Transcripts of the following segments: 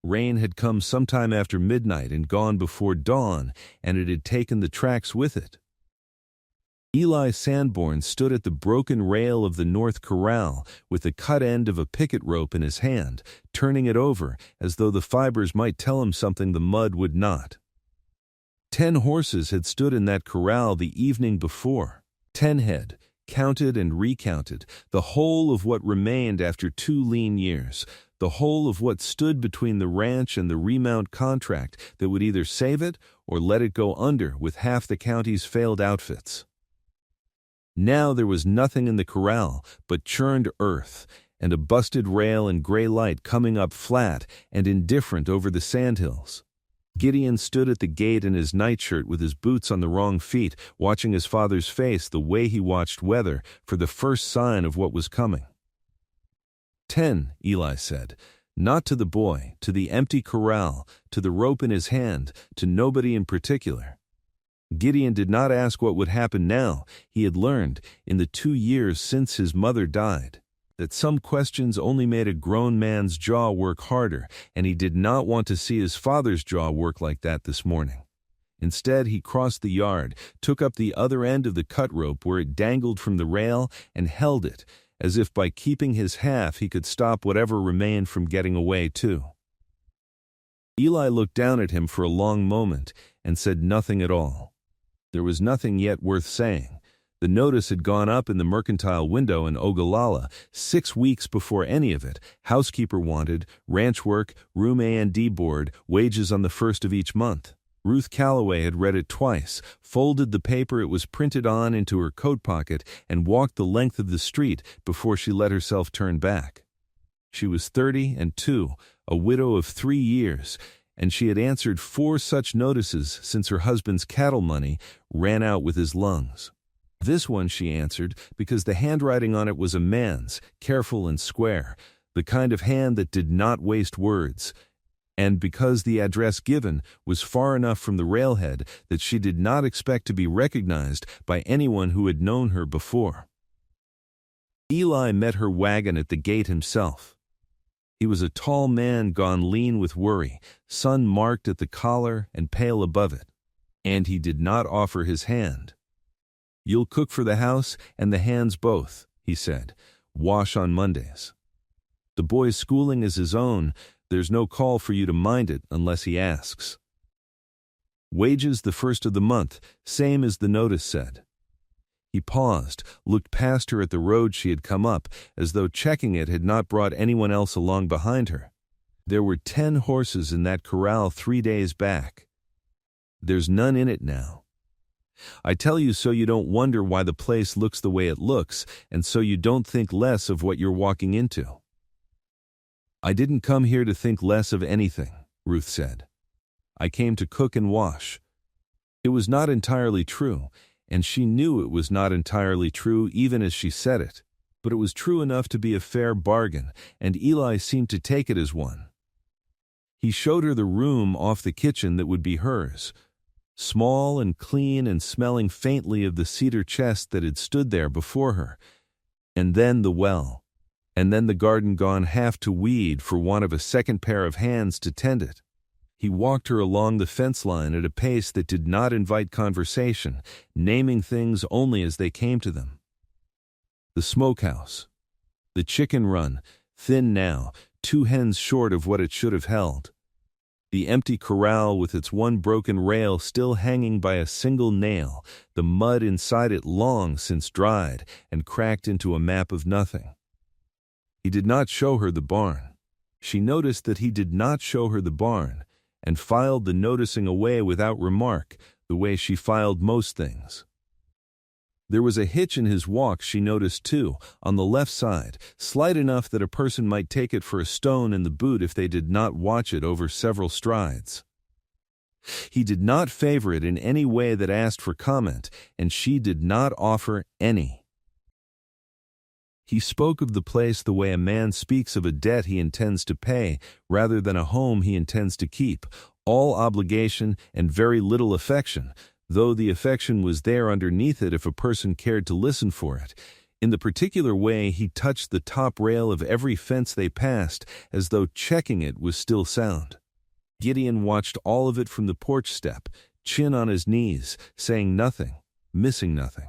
Rain had come sometime after midnight and gone before dawn, and it had taken the tracks with it. Eli Sanborn stood at the broken rail of the north corral with the cut end of a picket rope in his hand, turning it over as though the fibers might tell him something the mud would not. 10 horses had stood in that corral the evening before. 10 head, counted and recounted, the whole of what remained after 2 lean years, the whole of what stood between the ranch and the remount contract that would either save it or let it go under with half the county's failed outfits. Now there was nothing in the corral but churned earth and a busted rail and gray light coming up flat and indifferent over the sandhills. Gideon stood at the gate in his nightshirt with his boots on the wrong feet, watching his father's face the way he watched weather for the first sign of what was coming. 10, Eli said, not to the boy, to the empty corral, to the rope in his hand, to nobody in particular. Gideon did not ask what would happen now. He had learned, in the 2 years since his mother died, that some questions only made a grown man's jaw work harder, and he did not want to see his father's jaw work like that this morning. Instead, he crossed the yard, took up the other end of the cut rope where it dangled from the rail, and held it, as if by keeping his half he could stop whatever remained from getting away too. Eli looked down at him for a long moment and said nothing at all. There was nothing yet worth saying. The notice had gone up in the mercantile window in Ogallala 6 weeks before any of it. Housekeeper wanted, ranch work, room A&D board, wages on the 1st of each month. Ruth Calloway had read it twice, folded the paper it was printed on into her coat pocket, and walked the length of the street before she let herself turn back. She was 32, a widow of 3 years, and she had answered 4 such notices since her husband's cattle money ran out with his lungs. This one she answered because the handwriting on it was a man's, careful and square, the kind of hand that did not waste words, and because the address given was far enough from the railhead that she did not expect to be recognized by anyone who had known her before. Eli met her wagon at the gate himself. He was a tall man gone lean with worry, sun-marked at the collar and pale above it, and he did not offer his hand. "You'll cook for the house and the hands both," he said. "Wash on Mondays. The boy's schooling is his own. There's no call for you to mind it unless he asks. Wages the 1st of the month, same as the notice said." He paused, looked past her at the road she had come up, as though checking it had not brought anyone else along behind her. There were 10 horses in that corral 3 days back. There's none in it now. I tell you so you don't wonder why the place looks the way it looks, and so you don't think less of what you're walking into. "I didn't come here to think less of anything," Ruth said. "I came to cook and wash." It was not entirely true, and she knew it was not entirely true even as she said it, but it was true enough to be a fair bargain, and Eli seemed to take it as one. He showed her the room off the kitchen that would be hers, small and clean and smelling faintly of the cedar chest that had stood there before her, and then the well, and then the garden gone half to weed for want of a second pair of hands to tend it. He walked her along the fence line at a pace that did not invite conversation, naming things only as they came to them. The smokehouse, the chicken run, thin now, 2 hens short of what it should have held. The empty corral with its one broken rail still hanging by a single nail, the mud inside it long since dried and cracked into a map of nothing. He did not show her the barn. She noticed that he did not show her the barn, and filed the noticing away without remark, the way she filed most things. There was a hitch in his walk, she noticed too, on the left side, slight enough that a person might take it for a stone in the boot if they did not watch it over several strides. He did not favor it in any way that asked for comment, and she did not offer any. He spoke of the place the way a man speaks of a debt he intends to pay rather than a home he intends to keep, all obligation and very little affection, though the affection was there underneath it if a person cared to listen for it. In the particular way he touched the top rail of every fence they passed, as though checking it was still sound. Gideon watched all of it from the porch step, chin on his knees, saying nothing, missing nothing.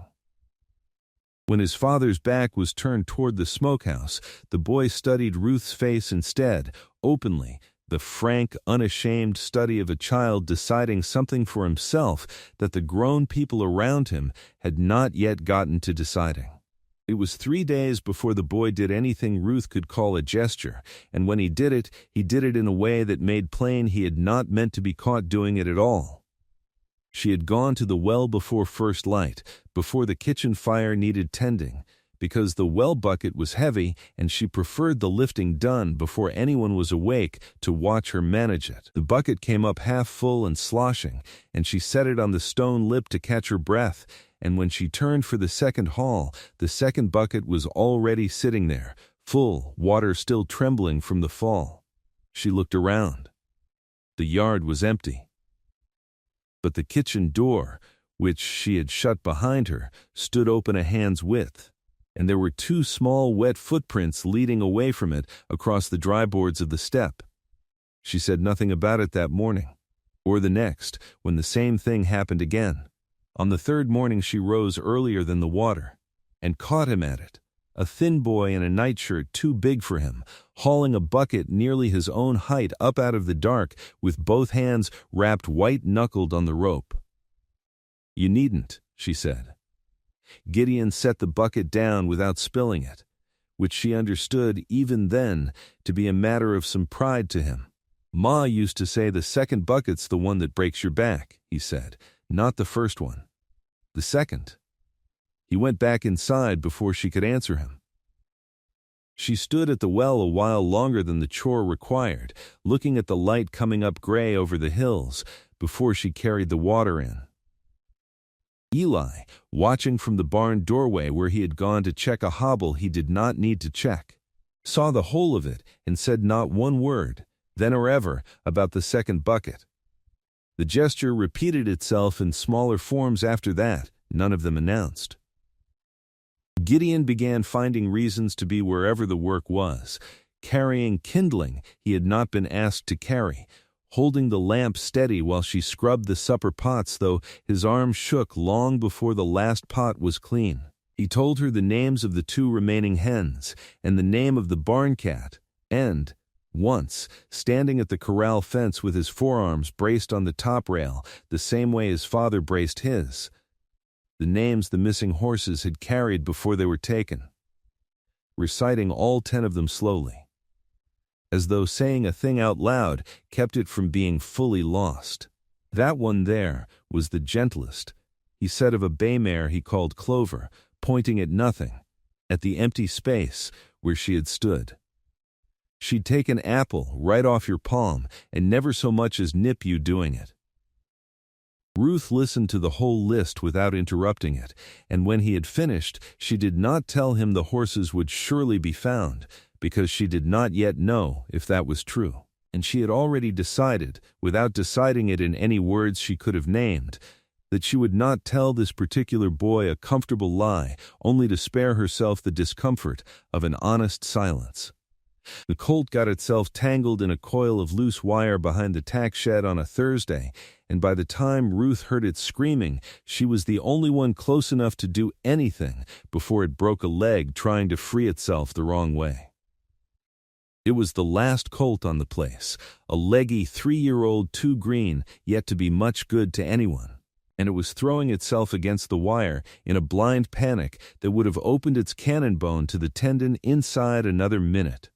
When his father's back was turned toward the smokehouse, the boy studied Ruth's face instead, openly, the frank, unashamed study of a child deciding something for himself that the grown people around him had not yet gotten to deciding. It was 3 days before the boy did anything Ruth could call a gesture, and when he did it in a way that made plain he had not meant to be caught doing it at all. She had gone to the well before first light, before the kitchen fire needed tending, because the well bucket was heavy and she preferred the lifting done before anyone was awake to watch her manage it. The bucket came up half full and sloshing, and she set it on the stone lip to catch her breath, and when she turned for the second haul, the second bucket was already sitting there, full, water still trembling from the fall. She looked around. The yard was empty. But the kitchen door, which she had shut behind her, stood open a hand's width, and there were 2 small wet footprints leading away from it across the dry boards of the step. She said nothing about it that morning, or the next, when the same thing happened again. On the 3rd morning she rose earlier than the water, and caught him at it, a thin boy in a nightshirt too big for him, hauling a bucket nearly his own height up out of the dark with both hands wrapped white-knuckled on the rope. "You needn't," she said. Gideon set the bucket down without spilling it, which she understood even then to be a matter of some pride to him. "Ma used to say the second bucket's the one that breaks your back," he said, "not the first one. The second." He went back inside before she could answer him. She stood at the well a while longer than the chore required, looking at the light coming up gray over the hills, before she carried the water in. Eli, watching from the barn doorway where he had gone to check a hobble he did not need to check, saw the whole of it and said not one word, then or ever, about the second bucket. The gesture repeated itself in smaller forms after that, none of them announced. Gideon began finding reasons to be wherever the work was, carrying kindling he had not been asked to carry, holding the lamp steady while she scrubbed the supper pots, though his arm shook long before the last pot was clean. He told her the names of the 2 remaining hens, and the name of the barn cat, and, once, standing at the corral fence with his forearms braced on the top rail, the same way his father braced his, the names the missing horses had carried before they were taken, reciting all 10 of them slowly, as though saying a thing out loud kept it from being fully lost. That one there was the gentlest, he said of a bay mare he called Clover, pointing at nothing, at the empty space where she had stood. "She'd take an apple right off your palm and never so much as nip you doing it." Ruth listened to the whole list without interrupting it, and when he had finished, she did not tell him the horses would surely be found, because she did not yet know if that was true, and she had already decided, without deciding it in any words she could have named, that she would not tell this particular boy a comfortable lie, only to spare herself the discomfort of an honest silence. The colt got itself tangled in a coil of loose wire behind the tack shed on a Thursday, and by the time Ruth heard it screaming, she was the only one close enough to do anything before it broke a leg trying to free itself the wrong way. It was the last colt on the place, a leggy 3-year-old too green yet to be much good to anyone, and it was throwing itself against the wire in a blind panic that would have opened its cannon bone to the tendon inside another minute.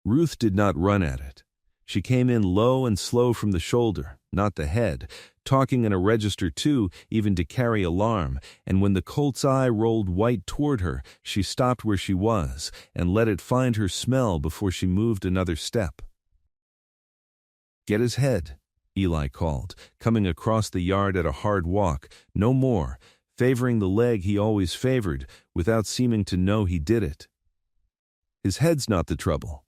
Ruth did not run at it. She came in low and slow from the shoulder, not the head, talking in a register too, even to carry alarm, and when the colt's eye rolled white toward her, she stopped where she was and let it find her smell before she moved another step. "Get his head," Eli called, coming across the yard at a hard walk, no more, favoring the leg he always favored, without seeming to know he did it. "His head's not the trouble.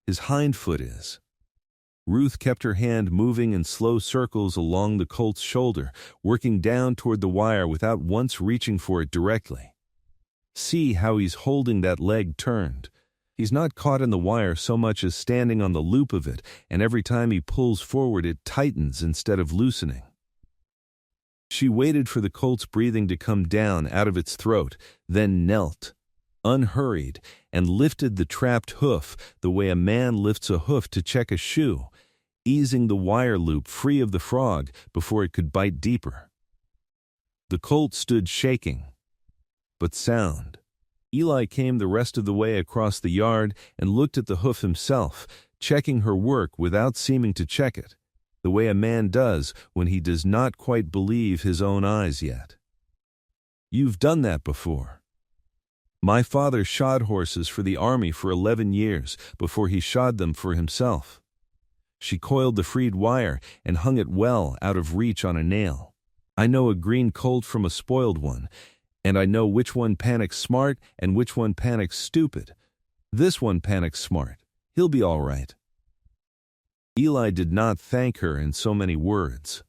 His hind foot is." Ruth kept her hand moving in slow circles along the colt's shoulder, working down toward the wire without once reaching for it directly. See how he's holding that leg turned. He's not caught in the wire so much as standing on the loop of it, and every time he pulls forward it tightens instead of loosening. She waited for the colt's breathing to come down out of its throat, then knelt, unhurried, and lifted the trapped hoof the way a man lifts a hoof to check a shoe, easing the wire loop free of the frog before it could bite deeper. The colt stood shaking, but sound. Eli came the rest of the way across the yard and looked at the hoof himself, checking her work without seeming to check it, the way a man does when he does not quite believe his own eyes yet. You've done that before. My father shod horses for the army for 11 years before he shod them for himself. She coiled the freed wire and hung it well out of reach on a nail. I know a green colt from a spoiled one, and I know which one panics smart and which one panics stupid. This one panics smart. He'll be all right. Eli did not thank her in so many words.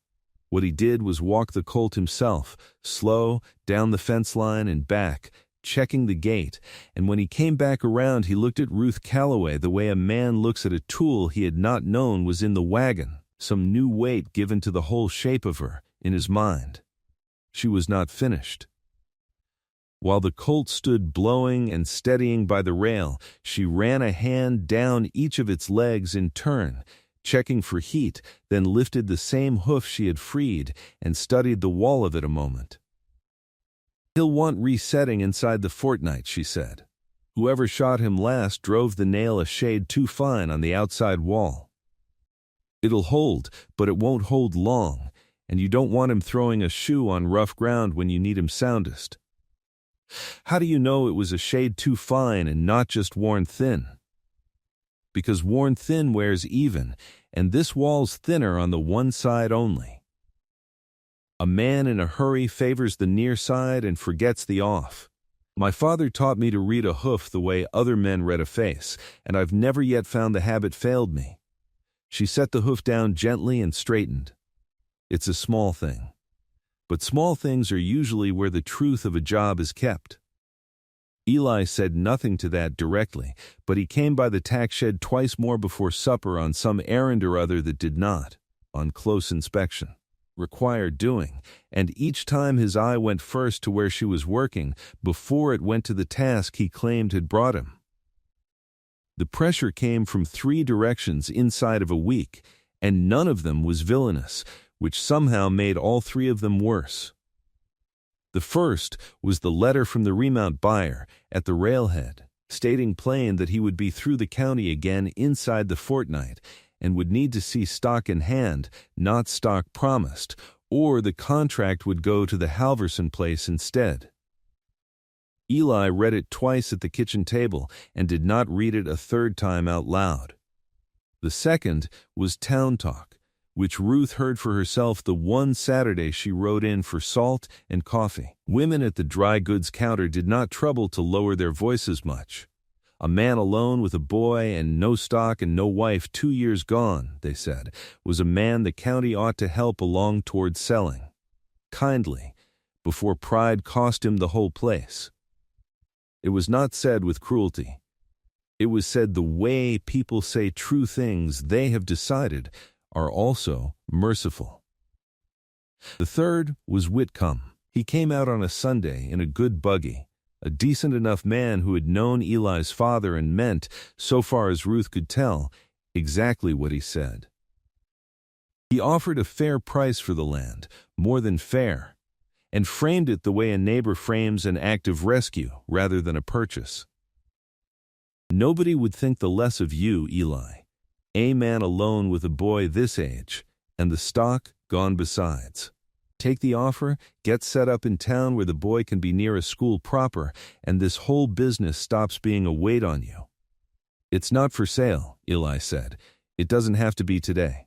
What he did was walk the colt himself, slow, down the fence line and back, checking the gate, and when he came back around he looked at Ruth Calloway the way a man looks at a tool he had not known was in the wagon, some new weight given to the whole shape of her, in his mind. She was not finished. While the colt stood blowing and steadying by the rail, she ran a hand down each of its legs in turn, checking for heat, then lifted the same hoof she had freed and studied the wall of it a moment. He'll want resetting inside the fortnight, she said. Whoever shot him last drove the nail a shade too fine on the outside wall. It'll hold, but it won't hold long, and you don't want him throwing a shoe on rough ground when you need him soundest. How do you know it was a shade too fine and not just worn thin? Because worn thin wears even, and this wall's thinner on the one side only. A man in a hurry favors the near side and forgets the off. My father taught me to read a hoof the way other men read a face, and I've never yet found the habit failed me. She set the hoof down gently and straightened. It's a small thing. But small things are usually where the truth of a job is kept. Eli said nothing to that directly, but he came by the tack shed twice more before supper on some errand or other that did not, on close inspection, require doing, and each time his eye went first to where she was working before it went to the task he claimed had brought him. The pressure came from 3 directions inside of a week, and none of them was villainous, which somehow made all 3 of them worse. The first was the letter from the remount buyer at the railhead, stating plain that he would be through the county again inside the fortnight and would need to see stock in hand, not stock promised, or the contract would go to the Halverson place instead. Eli read it twice at the kitchen table and did not read it a third time out loud. The second was town talk, which Ruth heard for herself the one Saturday she rode in for salt and coffee. Women at the dry goods counter did not trouble to lower their voices much. A man alone with a boy and no stock and no wife 2 years gone, they said, was a man the county ought to help along toward selling. Kindly, before pride cost him the whole place. It was not said with cruelty. It was said the way people say true things they have decided are also merciful. The third was Whitcomb. He came out on a Sunday in a good buggy, a decent enough man who had known Eli's father and meant, so far as Ruth could tell, exactly what he said. He offered a fair price for the land, more than fair, and framed it the way a neighbor frames an act of rescue rather than a purchase. Nobody would think the less of you, Eli, a man alone with a boy this age, and the stock gone besides. Take the offer, get set up in town where the boy can be near a school proper, and this whole business stops being a weight on you. It's not for sale, Eli said. It doesn't have to be today.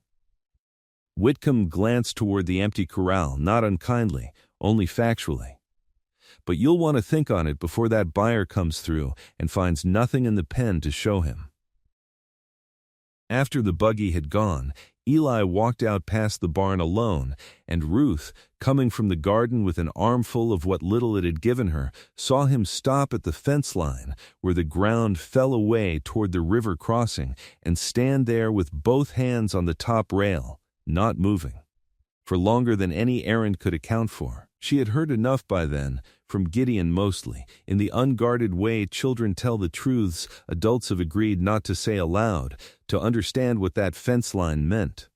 Whitcomb glanced toward the empty corral, not unkindly, only factually. But you'll want to think on it before that buyer comes through and finds nothing in the pen to show him. After the buggy had gone, Eli walked out past the barn alone, and Ruth, coming from the garden with an armful of what little it had given her, saw him stop at the fence line where the ground fell away toward the river crossing and stand there with both hands on the top rail, not moving. For longer than any errand could account for. She had heard enough by then, from Gideon mostly, in the unguarded way children tell the truths adults have agreed not to say aloud, to understand what that fence line meant.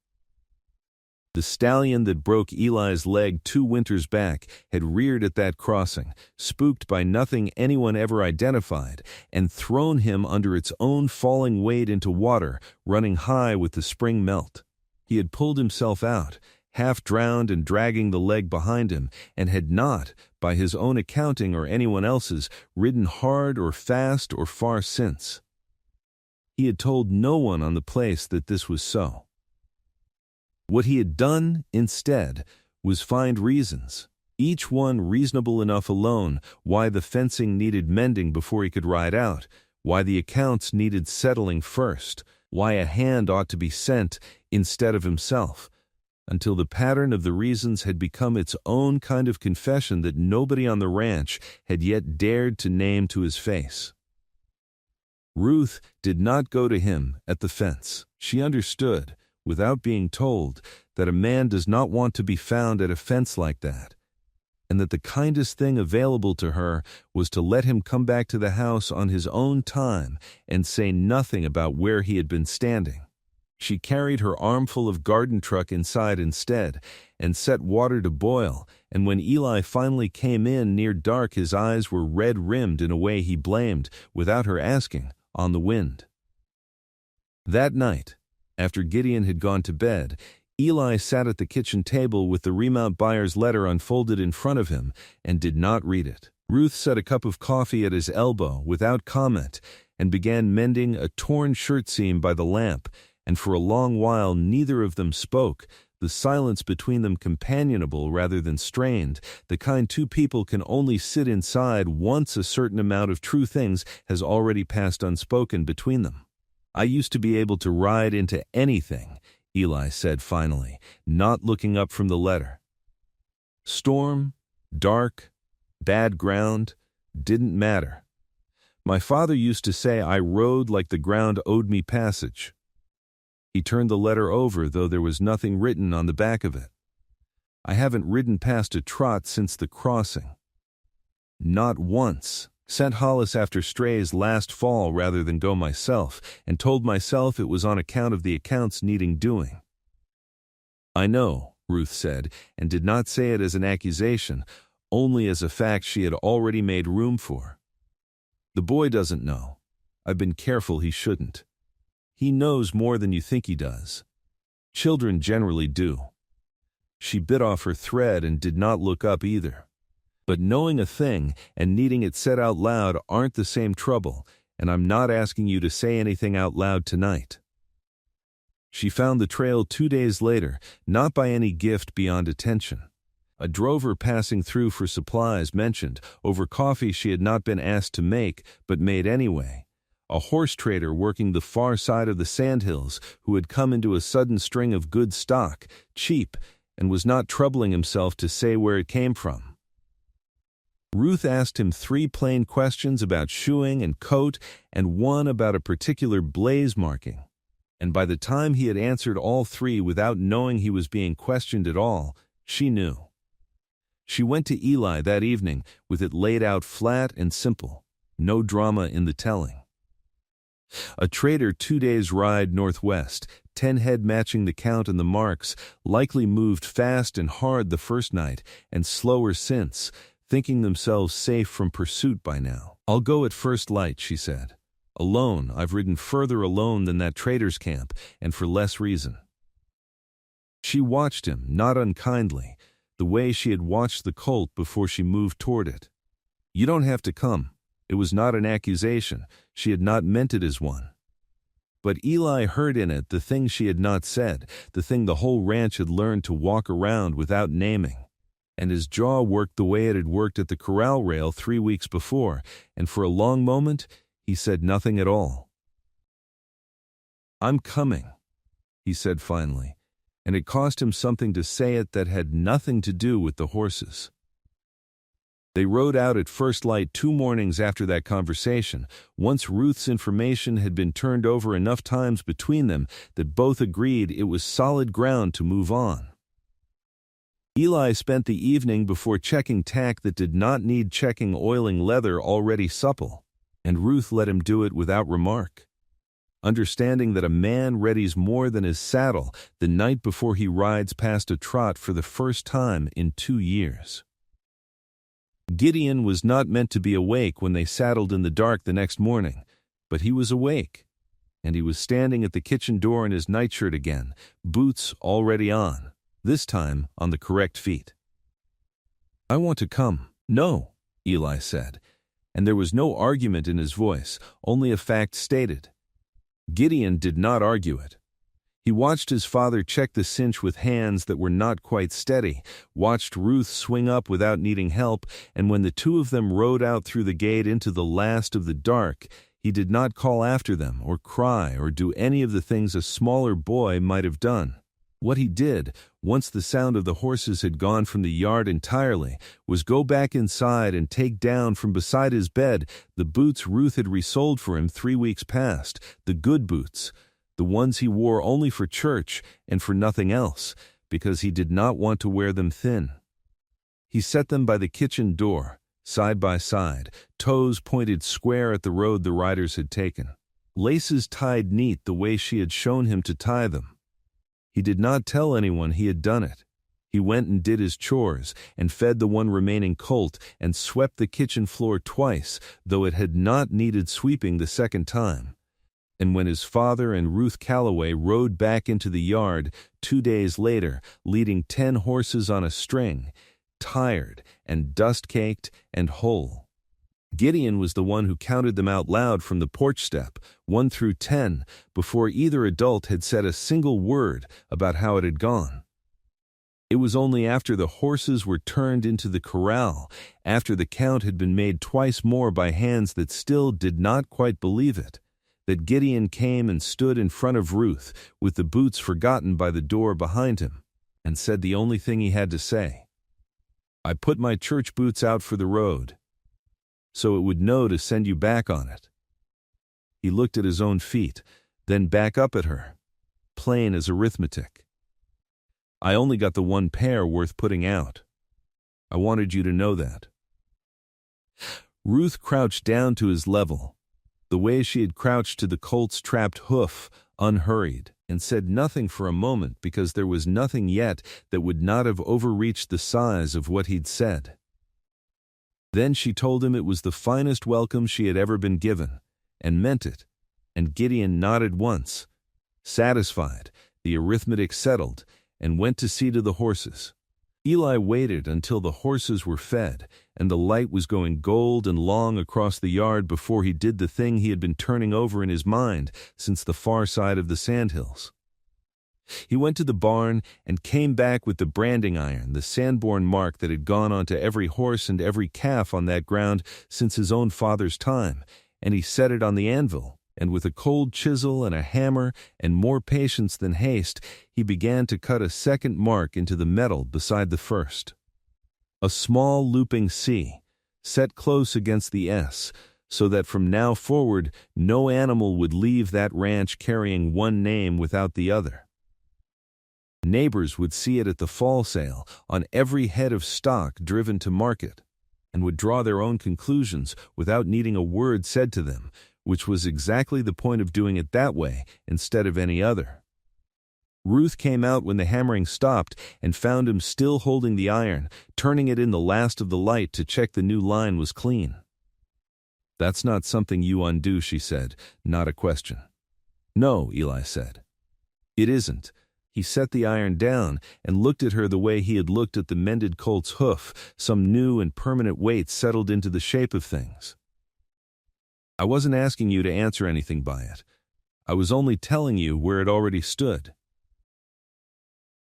The stallion that broke Eli's leg 2 winters back had reared at that crossing, spooked by nothing anyone ever identified, and thrown him under its own falling weight into water, running high with the spring melt. He had pulled himself out, half drowned and dragging the leg behind him, and had not, by his own accounting or anyone else's, ridden hard or fast or far since. He had told no one on the place that this was so. What he had done, instead, was find reasons, each one reasonable enough alone, why the fencing needed mending before he could ride out, why the accounts needed settling first, why a hand ought to be sent instead of himself, until the pattern of the reasons had become its own kind of confession that nobody on the ranch had yet dared to name to his face. Ruth did not go to him at the fence. She understood, without being told, that a man does not want to be found at a fence like that, and that the kindest thing available to her was to let him come back to the house on his own time and say nothing about where he had been standing. She carried her armful of garden truck inside instead, and set water to boil, and when Eli finally came in near dark his eyes were red-rimmed in a way he blamed, without her asking, on the wind. That night, after Gideon had gone to bed, Eli sat at the kitchen table with the remount buyer's letter unfolded in front of him, and did not read it. Ruth set a cup of coffee at his elbow without comment, and began mending a torn shirt seam by the lamp, and for a long while neither of them spoke, the silence between them companionable rather than strained, the kind 2 people can only sit inside once a certain amount of true things has already passed unspoken between them. "I used to be able to ride into anything," Eli said finally, not looking up from the letter. "Storm, dark, bad ground, didn't matter. My father used to say I rode like the ground owed me passage." He turned the letter over, though there was nothing written on the back of it. "I haven't ridden past a trot since the crossing. Not once. Sent Hollis after strays last fall rather than go myself, and told myself it was on account of the accounts needing doing." "I know," Ruth said, and did not say it as an accusation, only as a fact she had already made room for. "The boy doesn't know. I've been careful he shouldn't. He knows more than you think he does. Children generally do." She bit off her thread and did not look up either. "But knowing a thing and needing it said out loud aren't the same trouble, and I'm not asking you to say anything out loud tonight." She found the trail 2 days later, not by any gift beyond attention. A drover passing through for supplies mentioned, over coffee she had not been asked to make, but made anyway. A horse trader working the far side of the sandhills who had come into a sudden string of good stock, cheap, and was not troubling himself to say where it came from. Ruth asked him 3 plain questions about shoeing and coat, and one about a particular blaze marking. And by the time he had answered all 3 without knowing he was being questioned at all, she knew. She went to Eli that evening with it laid out flat and simple, no drama in the telling. A trader 2 days' ride northwest, 10 head matching the count and the marks, likely moved fast and hard the first night, and slower since, thinking themselves safe from pursuit by now. "I'll go at first light," she said. "Alone, I've ridden further alone than that trader's camp, and for less reason." She watched him, not unkindly, the way she had watched the colt before she moved toward it. "You don't have to come." It was not an accusation. She had not meant it as one. But Eli heard in it the thing she had not said, the thing the whole ranch had learned to walk around without naming. And his jaw worked the way it had worked at the corral rail 3 weeks before, and for a long moment he said nothing at all. "I'm coming," he said finally, and it cost him something to say it that had nothing to do with the horses. They rode out at first light 2 mornings after that conversation, once Ruth's information had been turned over enough times between them that both agreed it was solid ground to move on. Eli spent the evening before checking tack that did not need checking oiling leather already supple, and Ruth let him do it without remark, understanding that a man readies more than his saddle the night before he rides past a trot for the first time in 2 years. Gideon was not meant to be awake when they saddled in the dark the next morning, but he was awake, and he was standing at the kitchen door in his nightshirt again, boots already on, this time on the correct feet. "I want to come." "No," Eli said, and there was no argument in his voice, only a fact stated. Gideon did not argue it. He watched his father check the cinch with hands that were not quite steady, watched Ruth swing up without needing help, and when the two of them rode out through the gate into the last of the dark, he did not call after them or cry or do any of the things a smaller boy might have done. What he did, once the sound of the horses had gone from the yard entirely, was go back inside and take down from beside his bed the boots Ruth had resold for him 3 weeks past, the good boots, the ones he wore only for church and for nothing else, because he did not want to wear them thin. He set them by the kitchen door, side by side, toes pointed square at the road the riders had taken, laces tied neat the way she had shown him to tie them. He did not tell anyone he had done it. He went and did his chores, and fed the one remaining colt, and swept the kitchen floor twice, though it had not needed sweeping the second time. And when his father and Ruth Calloway rode back into the yard 2 days later, leading 10 horses on a string, tired and dust-caked and whole, Gideon was the one who counted them out loud from the porch step, 1 through 10, before either adult had said a single word about how it had gone. It was only after the horses were turned into the corral, after the count had been made twice more by hands that still did not quite believe it, that Gideon came and stood in front of Ruth, with the boots forgotten by the door behind him, and said the only thing he had to say. "I put my church boots out for the road, so it would know to send you back on it." He looked at his own feet, then back up at her, plain as arithmetic. "I only got the 1 pair worth putting out. I wanted you to know that." Ruth crouched down to his level, the way she had crouched to the colt's trapped hoof, unhurried, and said nothing for a moment because there was nothing yet that would not have overreached the size of what he'd said. Then she told him it was the finest welcome she had ever been given, and meant it, and Gideon nodded once, satisfied, the arithmetic settled, and went to see to the horses. Eli waited until the horses were fed, and the light was going gold and long across the yard before he did the thing he had been turning over in his mind since the far side of the sandhills. He went to the barn and came back with the branding iron, the Sanborn mark that had gone onto every horse and every calf on that ground since his own father's time, and he set it on the anvil, and with a cold chisel and a hammer and more patience than haste, he began to cut a second mark into the metal beside the first. A small looping C, set close against the S, so that from now forward no animal would leave that ranch carrying one name without the other. Neighbors would see it at the fall sale, on every head of stock driven to market, and would draw their own conclusions without needing a word said to them, which was exactly the point of doing it that way instead of any other. Ruth came out when the hammering stopped and found him still holding the iron, turning it in the last of the light to check the new line was clean. "That's not something you undo," she said, not a question. "No," Eli said. "It isn't." He set the iron down and looked at her the way he had looked at the mended colt's hoof, some new and permanent weight settled into the shape of things. "I wasn't asking you to answer anything by it. I was only telling you where it already stood."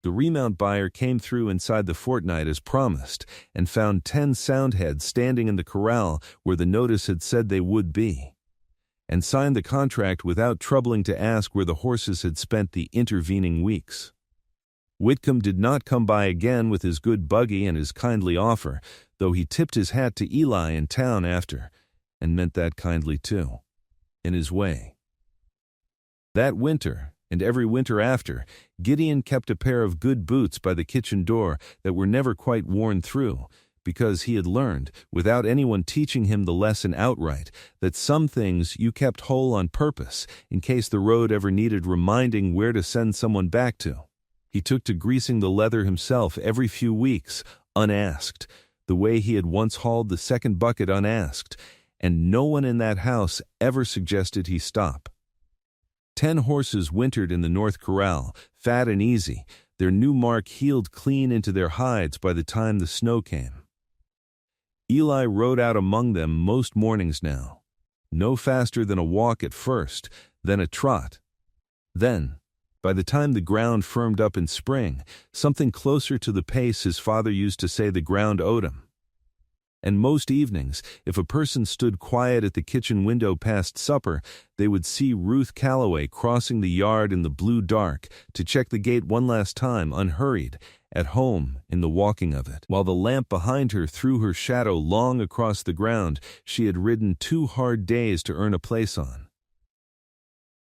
The remount buyer came through inside the fortnight as promised and found 10 sound heads standing in the corral where the notice had said they would be. and signed the contract without troubling to ask where the horses had spent the intervening weeks. Whitcomb did not come by again with his good buggy and his kindly offer, though he tipped his hat to Eli in town after, and meant that kindly too, in his way. That winter, and every winter after, Gideon kept a pair of good boots by the kitchen door that were never quite worn through, because he had learned, without anyone teaching him the lesson outright, that some things you kept whole on purpose, in case the road ever needed reminding where to send someone back to. He took to greasing the leather himself every few weeks, unasked, the way he had once hauled the second bucket unasked, and no one in that house ever suggested he stop. 10 horses wintered in the North Corral, fat and easy, their new mark healed clean into their hides by the time the snow came. Eli rode out among them most mornings now, no faster than a walk at first, then a trot. Then, by the time the ground firmed up in spring, something closer to the pace his father used to say the ground owed him. And most evenings, if a person stood quiet at the kitchen window past supper, they would see Ruth Calloway crossing the yard in the blue dark to check the gate one last time, unhurried, at home in the walking of it, while the lamp behind her threw her shadow long across the ground she had ridden 2 hard days to earn a place on.